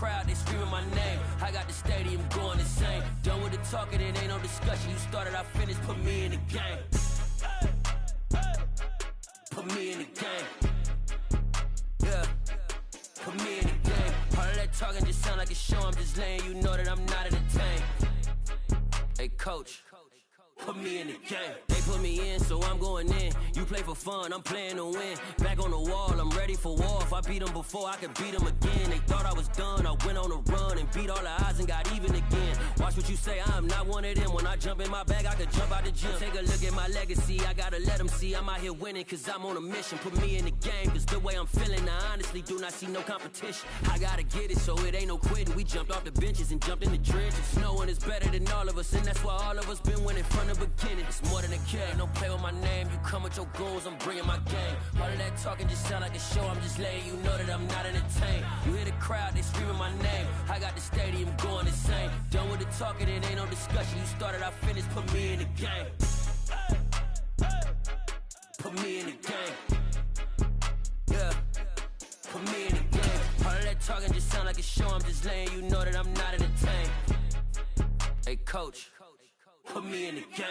crowd, they screaming my name. I got the stadium going insane. Done with the talking, it ain't no discussion. You started, I finished, put me in the game. Put me in the game. Yeah. Put me in the game. All of that talking just sound like a show. I'm just letting you know that I'm not entertained. Hey, coach. Put me in the game. They put me in, so I'm going in. You play for fun, I'm playing to win. Back on the wall, I'm ready for war. If I beat them before, I could beat them again. They thought I was done, I went on a run and beat all the odds and got even again. Watch what you say, I'm not one of them. When I jump in my bag, I could jump out the gym. Take a look at my legacy, I gotta let them see I'm out here winning, cause I'm on a mission. Put me in the game, cause the way I'm feeling, I honestly do not see no competition. I gotta get it, so it ain't no quitting. We jumped off the benches and jumped in the trenches. No one is better than all of us, and that's why all of us been winning from the beginning. It's more than a game, don't play with my name. You come with your goons, I'm bringing my game. All of that talking just sound like a show. I'm just letting you know that I'm not entertained. You hear the crowd, they screaming my name. I got the stadium going insane. Done with the talking, it ain't no discussion. You started, I finished, put me in the game. Put me in the game. Yeah. Put me in the game. All of that talking just sound like a show. I'm just letting you know that I'm not entertained. Hey, coach. Put me in the game.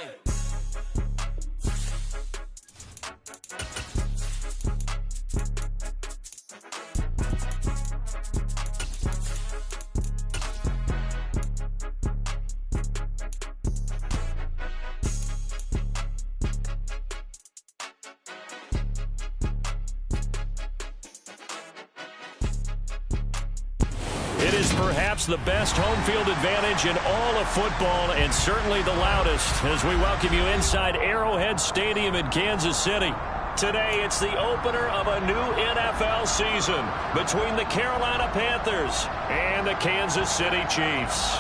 It is perhaps the best home field advantage in all of football, and certainly the loudest, as we welcome you inside Arrowhead Stadium in Kansas City. Today, it's the opener of a new NFL season between the Carolina Panthers and the Kansas City Chiefs.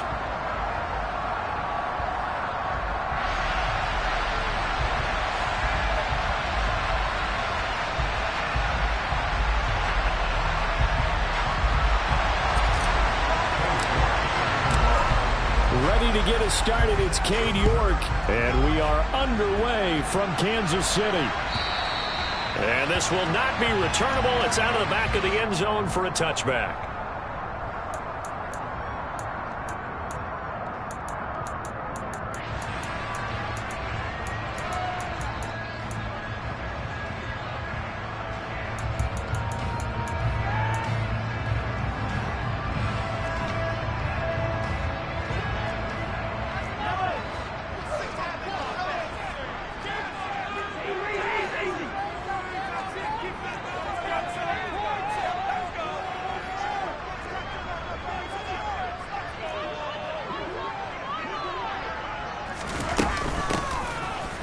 Ready to get us started, it's Cade York, and we are underway from Kansas City. And this will not be returnable. It's out of the back of the end zone for a touchback.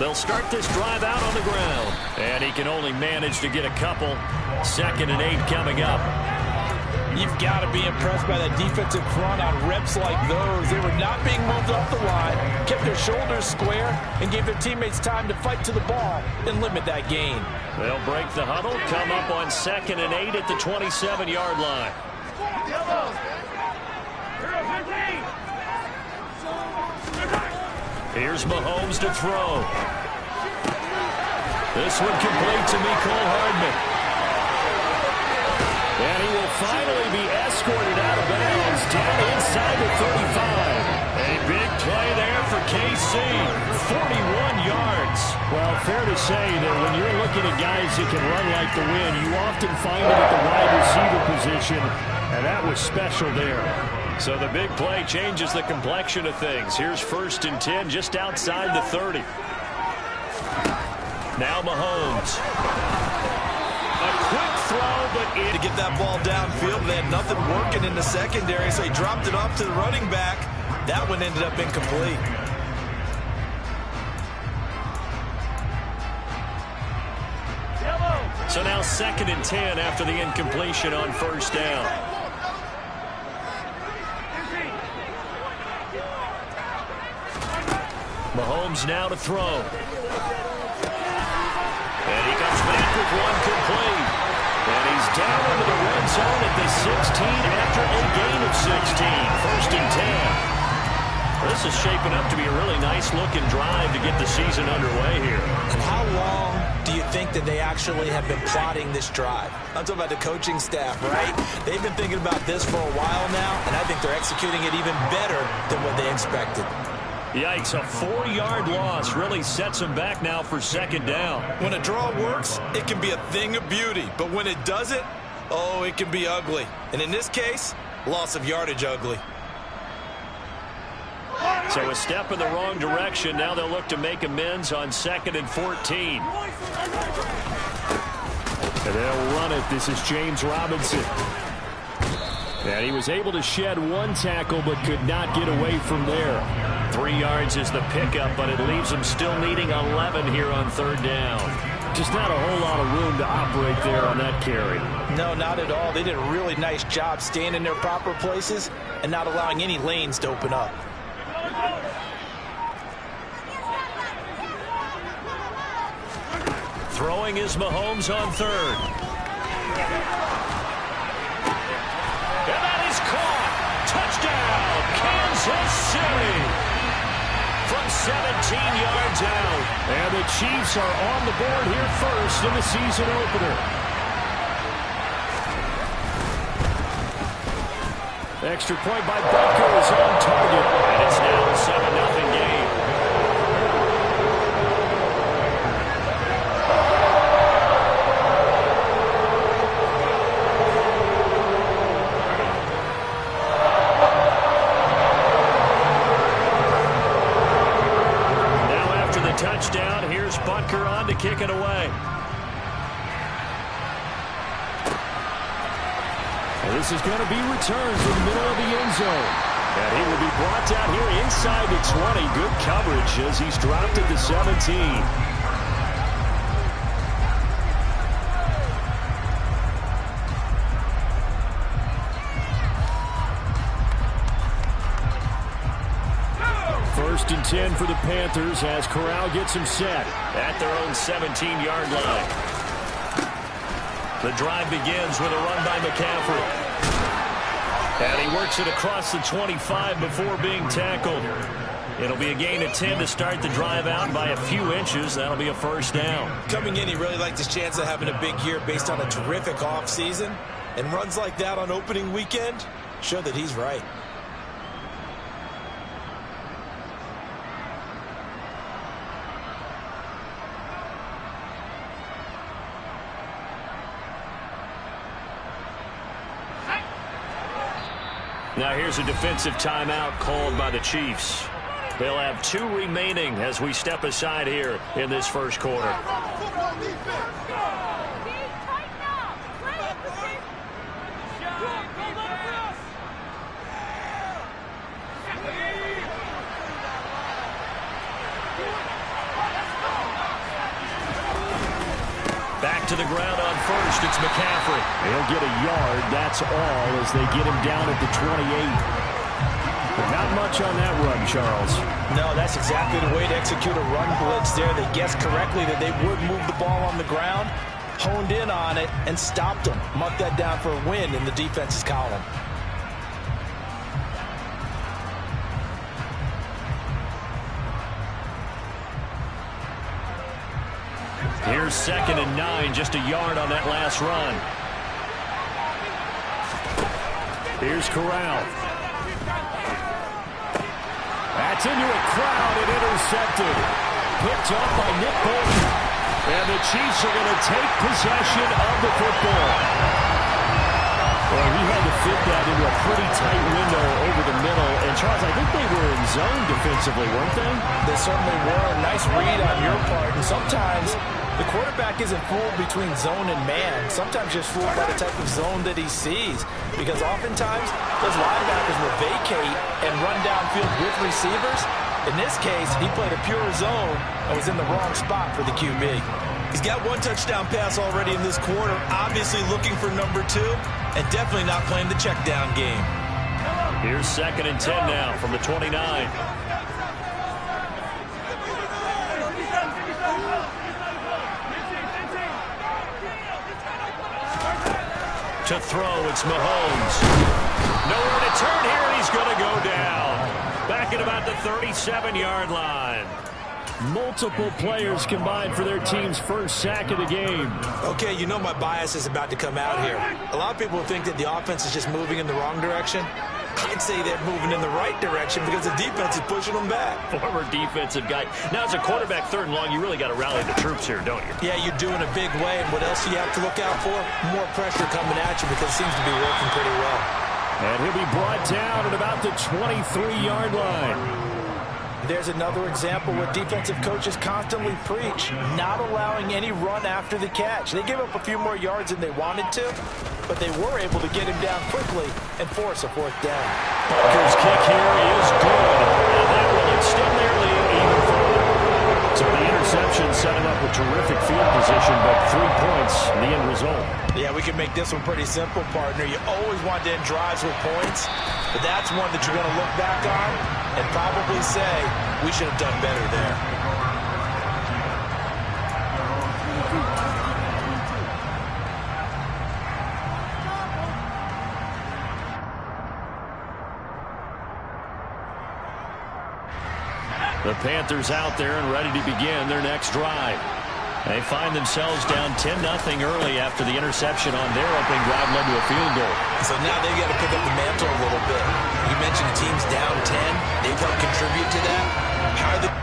They'll start this drive out on the ground. And he can only manage to get a couple. 2nd and 8 coming up. You've got to be impressed by that defensive front on reps like those. They were not being moved off the line, kept their shoulders square, and gave their teammates time to fight to the ball and limit that gain. They'll break the huddle, come up on 2nd and 8 at the 27-yard line. Here's Mahomes to throw. This one complete to Mecole Hardman. And he will finally be escorted out of bounds down inside the 35. A big play there for KC. 41 yards. Well, fair to say that when you're looking at guys that can run like the wind, you often find it at the wide receiver position, and that was special there. So the big play changes the complexion of things. Here's 1st and 10 just outside the 30. Now Mahomes. A quick throw, but To get that ball downfield, they had nothing working in the secondary, so he dropped it off to the running back. That one ended up incomplete. So now 2nd and 10 after the incompletion on 1st down. Mahomes now to throw. And he comes back with one complete. And he's down into the red zone at the 16 after a gain of 16. 1st and 10. This this is shaping up to be a really nice-looking drive to get the season underway here. And how long do you think that they actually have been plotting this drive? I'm talking about the coaching staff, right? They've been thinking about this for a while now, and I think they're executing it even better than what they expected. Yikes, a 4-yard loss really sets them back now for second down. When a draw works, it can be a thing of beauty, but when it doesn't, oh, it can be ugly. And in this case, loss of yardage ugly. So a step in the wrong direction. Now they'll look to make amends on 2nd and 14. And they'll run it. This is James Robinson. And he was able to shed 1 tackle but could not get away from there. 3 yards is the pickup, but it leaves them still needing 11 here on 3rd down. Just not a whole lot of room to operate there on that carry. No, not at all. They did a really nice job staying in their proper places and not allowing any lanes to open up. Throwing is Mahomes on 3rd. And that is caught. Touchdown, Kansas City. From 17 yards out. And the Chiefs are on the board here first in the season opener. Extra point by Butker is on target. And it's now a 7-0 game. Touchdown. Here's Butker on to kick it away. And this is going to be returned from the middle of the end zone. And he will be brought down here inside the 20. Good coverage as he's dropped at the 17. First and 10 for the Panthers as Corral gets him set at their own 17-yard line. The drive begins with a run by McCaffrey. And he works it across the 25 before being tackled. It'll be a gain of 10 to start the drive out by a few inches. That'll be a first down. Coming in, he really liked his chance of having a big year based on a terrific offseason. And runs like that on opening weekend show that he's right. Now here's a defensive timeout called by the Chiefs. They'll have 2 remaining as we step aside here in this first quarter. Back to the ground on first. It's McCaffrey. He'll get a yard. That's all as they get him down at the 28. But not much on that run, Charles. No, that's exactly the way to execute a run blitz there. They guessed correctly that they would move the ball on the ground, honed in on it, and stopped them. Mark that down for a win in the defense's column. Here's 2nd and 9, just a yard on that last run. Here's Corral. That's into a crowd and intercepted. Picked up by Nick Bolton. And the Chiefs are going to take possession of the football. Well, he had to fit that into a pretty tight window over the middle. And, Charles, I think they were in zone defensively, weren't they? They certainly were. A nice read on your part. And sometimes the quarterback isn't fooled between zone and man. Sometimes just fooled by the type of zone that he sees. Because oftentimes, those linebackers will vacate and run downfield with receivers. In this case, he played a pure zone and was in the wrong spot for the QB. He's got 1 touchdown pass already in this quarter. Obviously looking for number 2 and definitely not playing the check down game. Here's 2nd and 10 now from the 29. To throw, it's Mahomes. Nowhere to turn here, and he's going to go down. Back at about the 37-yard line. Multiple players combined for their team's first sack of the game. Okay, you know my bias is about to come out here. A lot of people think that the offense is just moving in the wrong direction. I'd say they're moving in the right direction because the defense is pushing them back. Former defensive guy. Now, as a quarterback, 3rd and long, you really got to rally the troops here, don't you? Yeah, you're doing a big way, and what else do you have to look out for? More pressure coming at you because it seems to be working pretty well. And he'll be brought down at about the 23-yard line. There's another example where defensive coaches constantly preach, not allowing any run after the catch. They gave up a few more yards than they wanted to, but they were able to get him down quickly and force a 4th down. Parker's kick here is good. And that will extend their lead even further. So the interception set him up with terrific field position, but 3 points, the end result. Yeah, we can make this one pretty simple, partner. You always want to end drives with points, but that's one that you're going to look back on and probably say, we should have done better there. The Panthers out there and ready to begin their next drive. They find themselves down 10-0 early after the interception on their opening drive led to a field goal. So now they've got to pick up the mantle a little bit. You mentioned teams down 10. They've helped contribute to that. How are they...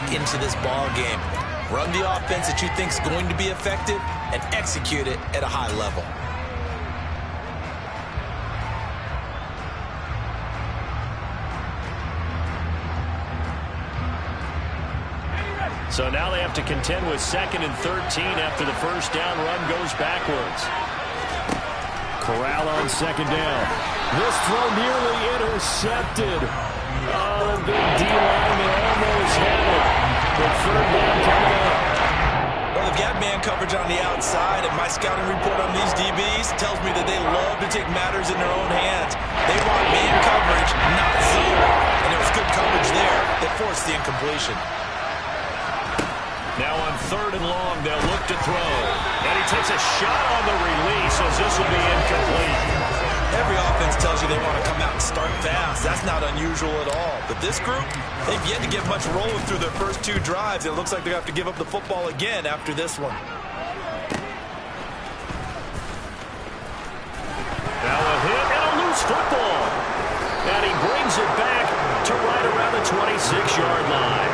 into this ball game. Run the offense that you think is going to be effective and execute it at a high level. So now they have to contend with 2nd and 13 after the first down run goes backwards. Corral on 2nd down. This throw nearly intercepted. Oh, the big D-lineman almost had it. The 3rd down coming up. Well, they've got man coverage on the outside, and my scouting report on these DBs tells me that they love to take matters in their own hands. They want man coverage, not zone. And there was good coverage there that forced the incompletion. Now on 3rd and long, they'll look to throw. And he takes a shot on the release as this will be incomplete. Every offense tells you they want to come out and start fast. That's not unusual at all. But this group, they've yet to get much rolling through their first 2 drives. It looks like they're going to have to give up the football again after this one. Now a hit and a loose football. And he brings it back to right around the 26-yard line.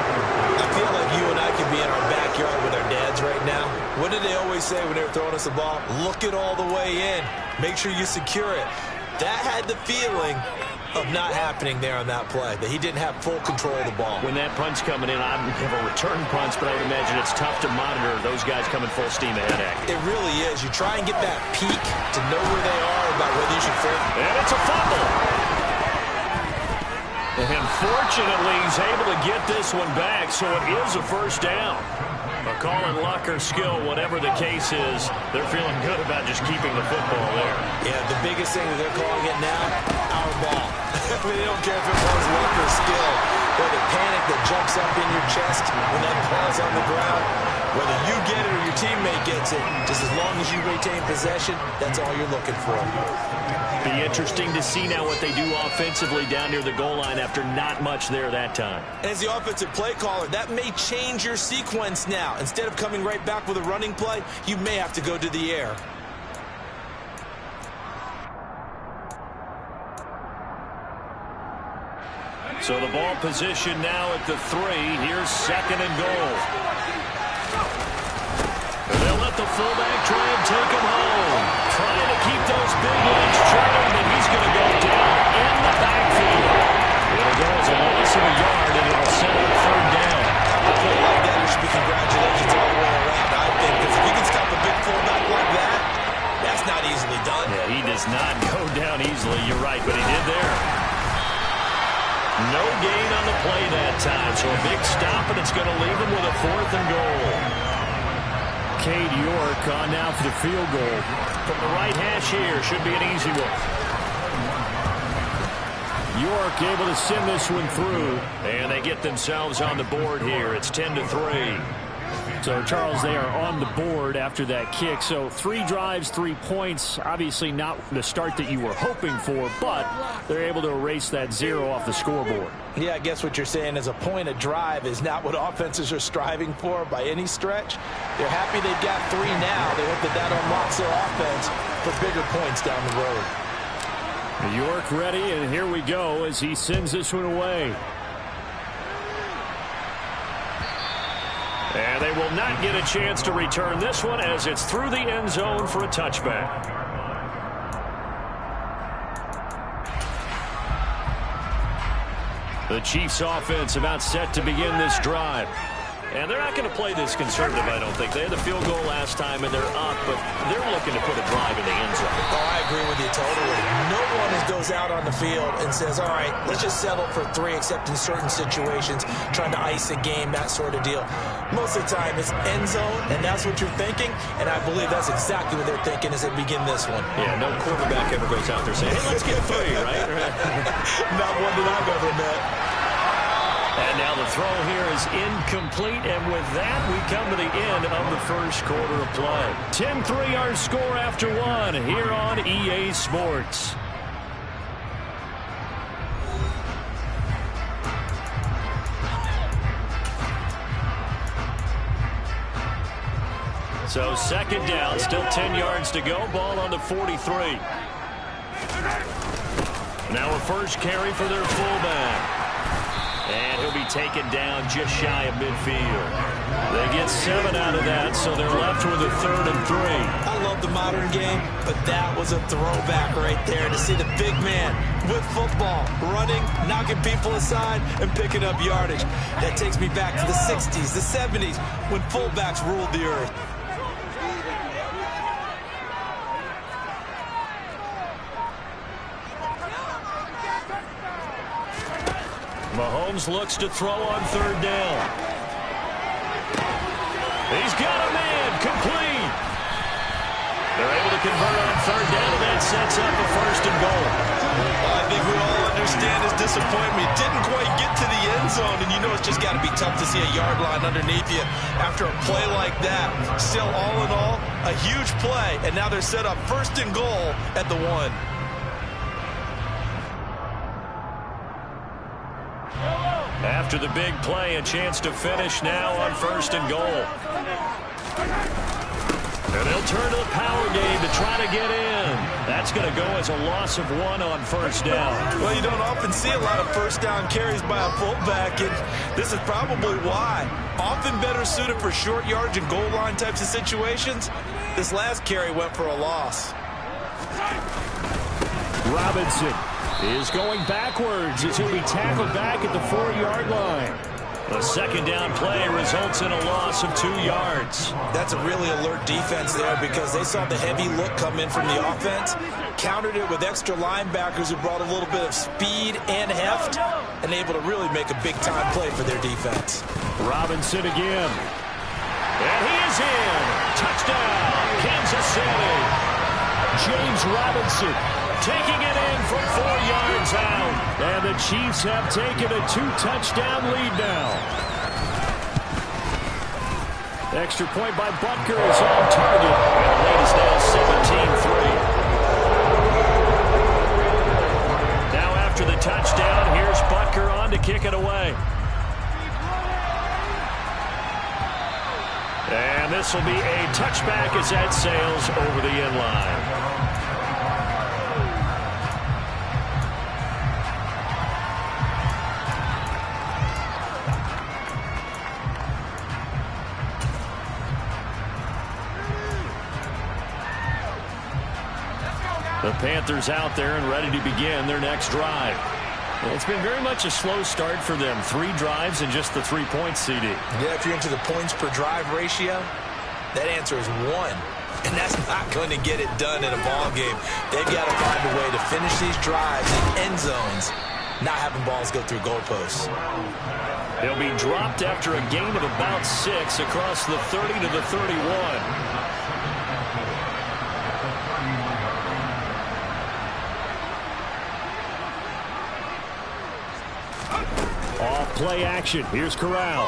I feel like you and I could be in our backyard with our dads right now. What did they always say when they were throwing us the ball? Look it all the way in. Make sure you secure it. That had the feeling of not happening there on that play, that he didn't have full control of the ball. When that punt's coming in, I have a return punch, but I would imagine it's tough to monitor those guys coming full steam ahead at you. It really is. You try and get that peek to know where they are about whether you should throw. And it's a fumble. And fortunately, he's able to get this one back, so it is a 1st down. A call in luck or skill, whatever the case is, they're feeling good about just keeping the football there. Yeah, the biggest thing that they're calling it now, our ball. They don't care if it was luck or skill, or the panic that jumps up in your chest when that ball's on the ground. Whether you get it or your teammate gets it, just as long as you retain possession, that's all you're looking for. Be interesting to see now what they do offensively down near the goal line after not much there that time. As the offensive play caller, that may change your sequence now. Instead of coming right back with a running play, you may have to go to the air. So the ball position now at the 3. Here's 2nd and goal. They'll let the fullback try and take him home. Trying to keep those big legs churning, and he's going to go down in the backfield. It'll go as a loss of a yard, and it'll set up 3rd down. A play like that, there should be congratulations all the way around, I think. Because if you can stop a big fullback like that, that's not easily done. Yeah, he does not go down easily. You're right, but he did there. No gain on the play that time, so a big stop, and it's going to leave him with a 4th and goal. Cade York on now for the field goal. From the right hash here, should be an easy one. York able to send this one through. And they get themselves on the board here. It's 10-3. So, Charles, they are on the board after that kick. So, 3 drives, 3 points. Obviously not the start that you were hoping for, but they're able to erase that 0 off the scoreboard. Yeah, I guess what you're saying is a point a drive is not what offenses are striving for by any stretch. They're happy they've got 3 now. They hope that that unlocks their offense for bigger points down the road. York ready, and here we go as he sends this one away. And they will not get a chance to return this one as it's through the end zone for a touchback. The Chiefs offense about set to begin this drive. And they're not going to play this conservative, I don't think. They had the field goal last time, and they're up, but they're looking to put a drive in the end zone. Oh, I agree with you totally. No one goes out on the field and says, all right, let's just settle for 3, except in certain situations, trying to ice a game, that sort of deal. Most of the time, it's end zone, and that's what you're thinking, and I believe that's exactly what they're thinking as they begin this one. Yeah, no quarterback ever goes out there saying, hey, let's get 3, right? Not one that I've ever met. And now the throw here is incomplete, and with that, we come to the end of the first quarter of play. 10-3 our score after 1 here on EA Sports. So second down, still 10 yards to go, ball on the 43. Now a first carry for their fullback. And he'll be taken down just shy of midfield. They get 7 out of that, so they're left with a 3rd and 3. I love the modern game, but that was a throwback right there to see the big man with football, running, knocking people aside, and picking up yardage. That takes me back to the 60s, the 70s, when fullbacks ruled the earth. Mahomes looks to throw on 3rd down. He's got a man, complete. They're able to convert on 3rd down, and that sets up a 1st and goal. I think we all understand his disappointment. Didn't quite get to the end zone, and you know it's just got to be tough to see a yard line underneath you after a play like that. Still, all in all, a huge play, and now they're set up 1st and goal at the 1. After the big play, a chance to finish now on 1st and goal. And they'll turn to the power game to try to get in. That's going to go as a loss of 1 on 1st down. Well, you don't often see a lot of 1st down carries by a fullback, and this is probably why. Often better suited for short yards and goal line types of situations. This last carry went for a loss. Robinson is going backwards as he'll be tackled back at the 4-yard line. A 2nd down play results in a loss of 2 yards. That's a really alert defense there because they saw the heavy look come in from the offense, countered it with extra linebackers who brought a little bit of speed and heft, and able to really make a big-time play for their defense. Robinson again. And he is in. Touchdown, Kansas City. James Robinson taking it in from 4 yards out. And the Chiefs have taken a 2-touchdown lead now. Extra point by Butker is on target. And the lead is now 17-3. Now after the touchdown, here's Butker on to kick it away. And this will be a touchback as that sails over the end line. The Panthers out there and ready to begin their next drive. It's been very much a slow start for them. 3 drives and just the 3 points, CD. Yeah, if you're into the points per drive ratio, that answer is 1. And that's not going to get it done in a ball game. They've got to find a way to finish these drives in end zones, not having balls go through goalposts. He'll be dropped after a gain of about 6 across the 30 to the 31. Off play action. Here's Corral.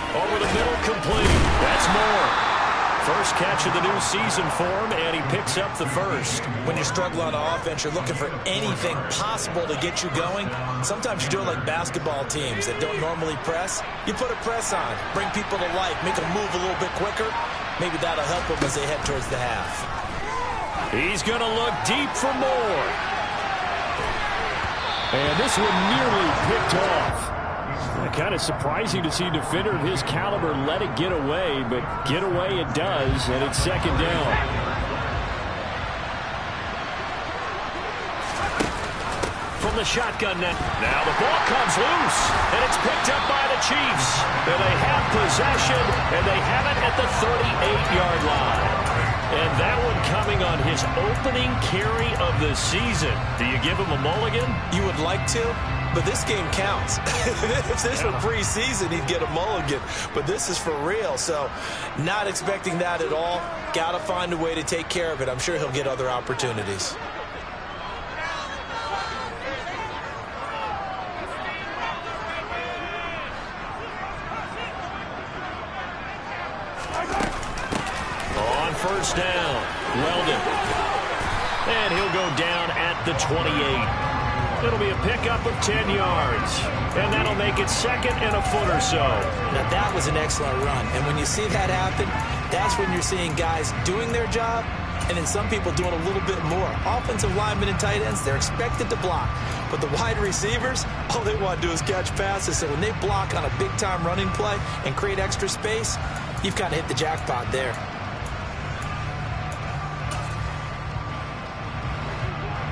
Over the middle, complete. That's more. First catch of the new season for him, and he picks up the first. When you struggle on offense, you're looking for anything possible to get you going. Sometimes you do it like basketball teams that don't normally press. You put a press on, bring people to life, make them move a little bit quicker. Maybe that'll help them as they head towards the half. He's going to look deep for more. And this one nearly picked off. Kind of surprising to see a defender of his caliber let it get away, but get away it does, and it's second down. From the shotgun net. Now the ball comes loose, and it's picked up by the Chiefs. And they have possession, and they have it at the 38-yard line. And that one coming on his opening carry of the season. Do you give him a mulligan? You would like to, but this game counts. If this were preseason, he'd get a mulligan. But this is for real, so not expecting that at all. Got to find a way to take care of it. I'm sure he'll get other opportunities. First down, Weldon. And he'll go down at the 28. It'll be a pickup of 10 yards. And that'll make it second and a foot or so. Now that was an excellent run. And when you see that happen, that's when you're seeing guys doing their job and then some people doing a little bit more. Offensive linemen and tight ends, they're expected to block. But the wide receivers, all they want to do is catch passes. So when they block on a big-time running play and create extra space, you've kind of hit the jackpot there.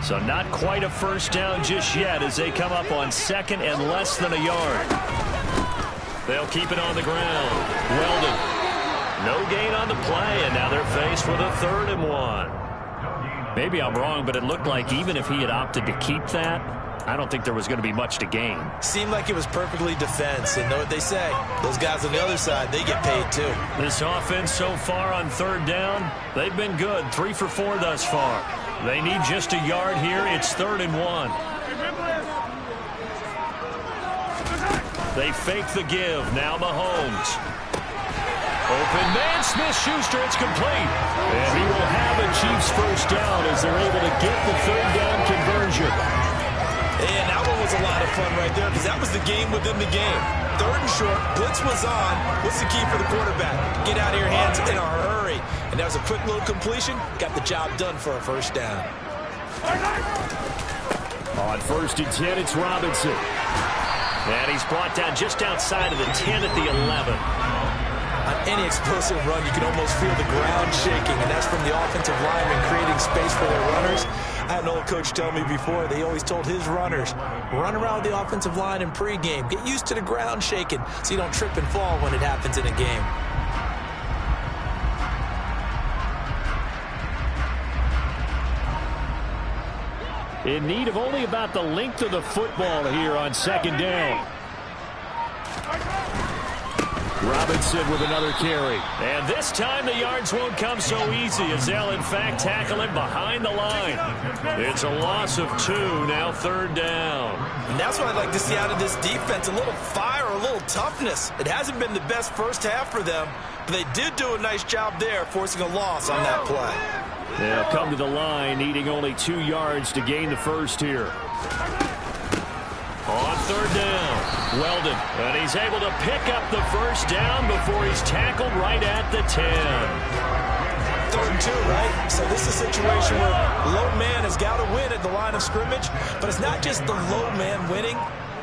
So not quite a first down just yet as they come up on second and less than a yard. They'll keep it on the ground. Weldon. No gain on the play, and now they're faced with a 3rd and 1. Maybe I'm wrong, but it looked like even if he had opted to keep that, I don't think there was going to be much to gain. Seemed like it was perfectly defense, and know what they say. Those guys on the other side, they get paid too. This offense so far on 3rd down, they've been good. 3 for 4 thus far. They need just a yard here. It's 3rd and 1. They fake the give. Now Mahomes. Open man, Smith-Schuster. It's complete. And he will have a Chiefs first down as they're able to get the 3rd down conversion. And that one was a lot of fun right there because that was the game within the game. 3rd and short. Blitz was on. What's the key for the quarterback? Get out of your hands in a hurry. And that was a quick little completion. Got the job done for a first down. On 1st and 10, it's Robinson. And he's brought down just outside of the 10 at the 11. On any explosive run, you can almost feel the ground shaking, and that's from the offensive linemen creating space for their runners. I had an old coach tell me before, they always told his runners, run around the offensive line in pregame. Get used to the ground shaking so you don't trip and fall when it happens in a game. In need of only about the length of the football here on 2nd down. Robinson with another carry. And this time the yards won't come so easy as they'll in fact tackle him behind the line. It's a loss of 2, now 3rd down. And that's what I'd like to see out of this defense, a little fire, a little toughness. It hasn't been the best first half for them, but they did do a nice job there forcing a loss on that play. They'll come to the line, needing only 2 yards to gain the first here. On 3rd down, Weldon, and he's able to pick up the first down before he's tackled right at the 10. 3rd and 2, right? So this is a situation where low man has got to win at the line of scrimmage, but it's not just the low man winning.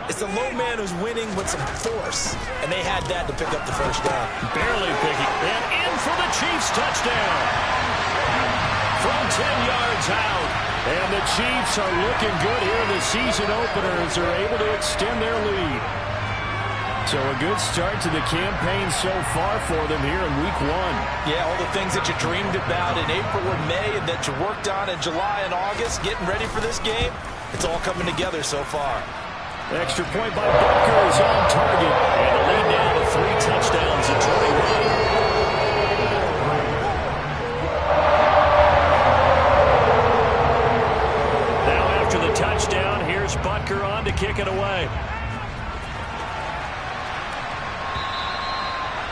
It's the low man who's winning with some force, and they had that to pick up the first down. Barely picking, and in for the Chiefs touchdown. From 10 yards out, and the Chiefs are looking good here in the season opener as they're able to extend their lead. So a good start to the campaign so far for them here in week 1. Yeah, all the things that you dreamed about in April and May and that you worked on in July and August, getting ready for this game, it's all coming together so far. Extra point by Butker is on target. And the lead now to 3 touchdowns and 21. Now after the touchdown, here's Butker on to kick it away.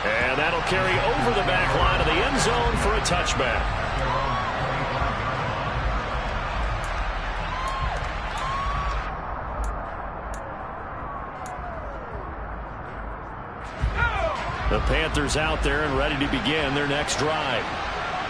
And that'll carry over the back line of the end zone for a touchback. The Panthers out there and ready to begin their next drive.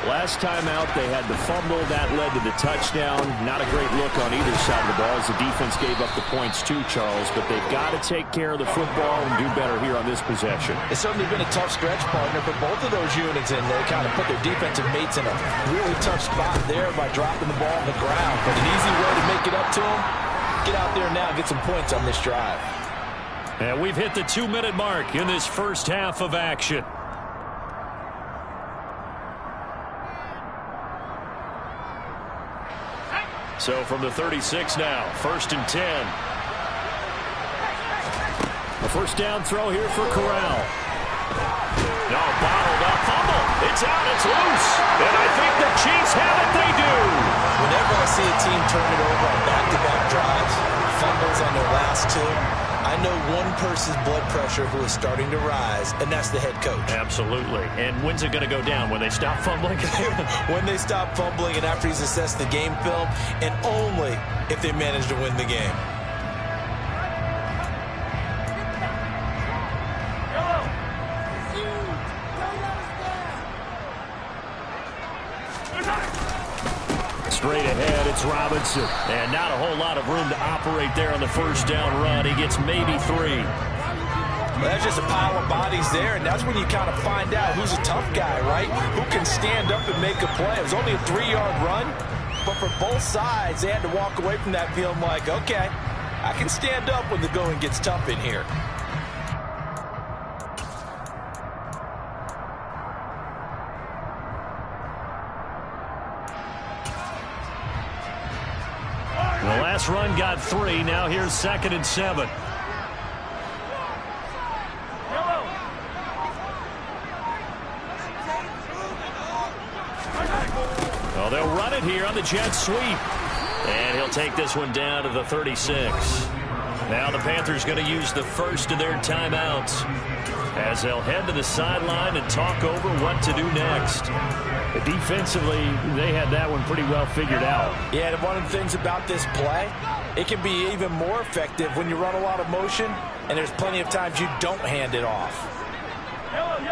Last time out, they had the fumble. That led to the touchdown. Not a great look on either side of the ball as the defense gave up the points too, Charles. But they've got to take care of the football and do better here on this possession. It's certainly been a tough stretch, partner, for both of those units, and they kind of put their defensive mates in a really tough spot there by dropping the ball on the ground. But an easy way to make it up to them, get out there now and get some points on this drive. And we've hit the 2-minute mark in this first half of action. So from the 36 now, 1st and 10. A first down throw here for Corral. No, bottled up, fumble. It's out, it's loose. And I think the Chiefs have it, they do. Whenever I see a team turn it over on back-to-back drives, fumbles on their last 2, I know one person's blood pressure who is starting to rise, and that's the head coach. Absolutely. And when's it going to go down? When they stop fumbling? When they stop fumbling and after he's assessed the game film, and only if they manage to win the game. Straight ahead, it's Robinson. And not a whole lot of room to operate there on the first down run. He gets maybe 3. Well, that's just a pile of bodies there, and that's when you kind of find out who's a tough guy, right? Who can stand up and make a play. It was only a 3-yard run, but for both sides, they had to walk away from that feeling like, okay, I can stand up when the going gets tough in here. The last run got 3. Now here's 2nd and 7. Well, they'll run it here on the jet sweep. And he'll take this one down to the 36. Now the Panthers going to use the first of their timeouts as they'll head to the sideline and talk over what to do next. Defensively, they had that one pretty well figured out. Yeah, and one of the things about this play, it can be even more effective when you run a lot of motion, and there's plenty of times you don't hand it off. Yellow.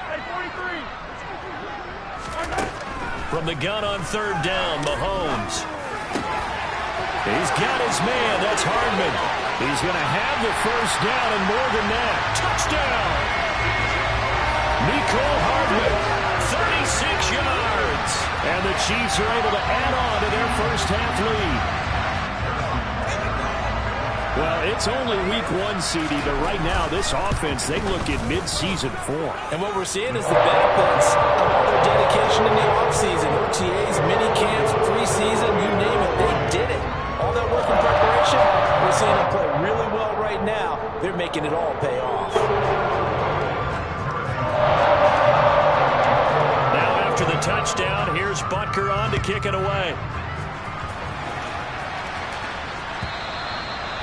Hey, 43. From the gun on 3rd down, Mahomes. He's got his man. That's Hardman. He's going to have the first down and more than that. Touchdown! Nicole Hardman, 36 yards. And the Chiefs are able to add on to their first half lead. Well, it's only week 1, CD, but right now this offense, they look in mid-season form. And what we're seeing is the benefits of all their dedication in the offseason. OTAs, mini camps, preseason, you name it, they did it. All that work in preparation, we're seeing them play really well right now. They're making it all pay off. After the touchdown, here's Butker on to kick it away.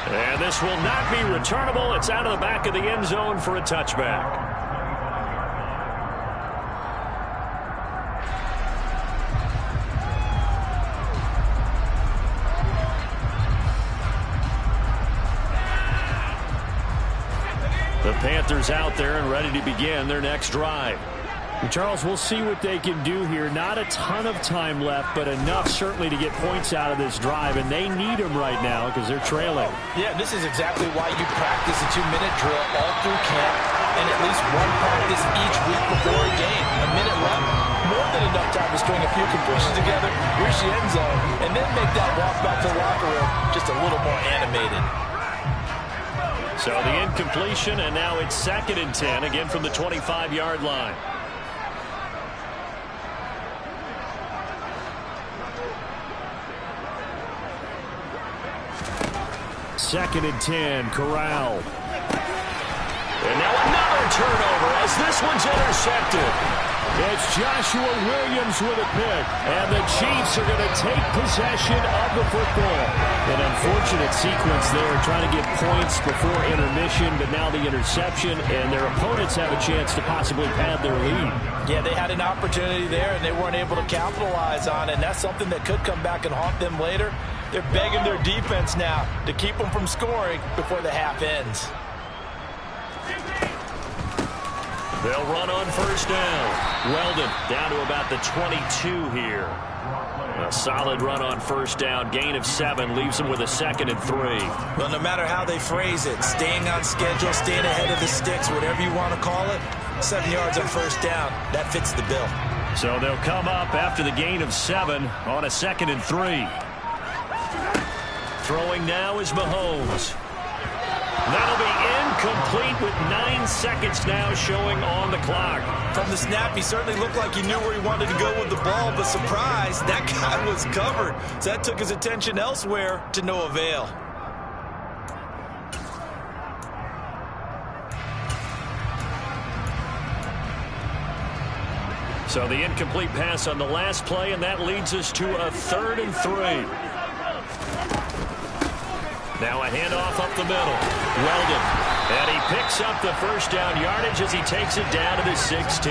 And this will not be returnable. It's out of the back of the end zone for a touchback. The Panthers out there and ready to begin their next drive. Charles, we'll see what they can do here. Not a ton of time left, but enough certainly to get points out of this drive, and they need them right now because they're trailing. Yeah, this is exactly why you practice a 2-minute drill all through camp and at least one practice each week before a game. A minute left, more than enough time to string a few completions together, reach the end zone, and then make that walk back to the locker room just a little more animated. So the incompletion, and now it's 2nd and 10, again from the 25-yard line. 2nd and 10, Corral. And now another turnover as this one's intercepted. It's Joshua Williams with a pick, and the Chiefs are going to take possession of the football. An unfortunate sequence there, trying to get points before intermission, but now the interception, and their opponents have a chance to possibly pad their lead. Yeah, they had an opportunity there, and they weren't able to capitalize on it, and that's something that could come back and haunt them later. They're begging their defense now to keep them from scoring before the half ends. They'll run on first down. Weldon down to about the 22 here. A solid run on first down. Gain of 7 leaves them with a 2nd and 3. Well, no matter how they phrase it, staying on schedule, staying ahead of the sticks, whatever you want to call it, 7 yards on first down, that fits the bill. So they'll come up after the gain of 7 on a 2nd and 3. Throwing now is Mahomes. That'll be incomplete with 9 seconds now showing on the clock. From the snap, he certainly looked like he knew where he wanted to go with the ball, but surprise, that guy was covered. So that took his attention elsewhere to no avail. So the incomplete pass on the last play, and that leads us to a 3rd and 3. Now a handoff up the middle. Weldon. And he picks up the first down yardage as he takes it down to the 16.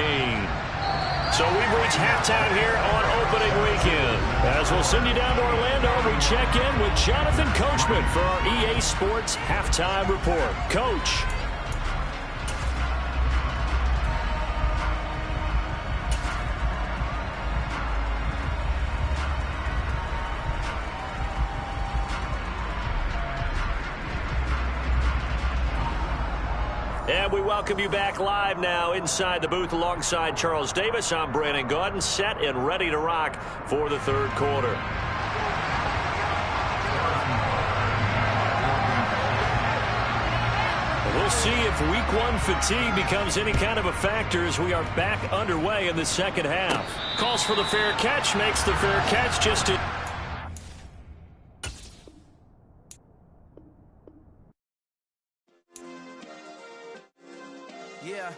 So we've reached halftime here on opening weekend. As we'll send you down to Orlando, we check in with Jonathan Coachman for our EA Sports Halftime Report. Coach. And we welcome you back live now inside the booth alongside Charles Davis. I'm Brandon Gaudin, set and ready to rock for the 3rd quarter. We'll see if week 1 fatigue becomes any kind of a factor as we are back underway in the 2nd half. Calls for the fair catch, makes the fair catch just to... Yeah.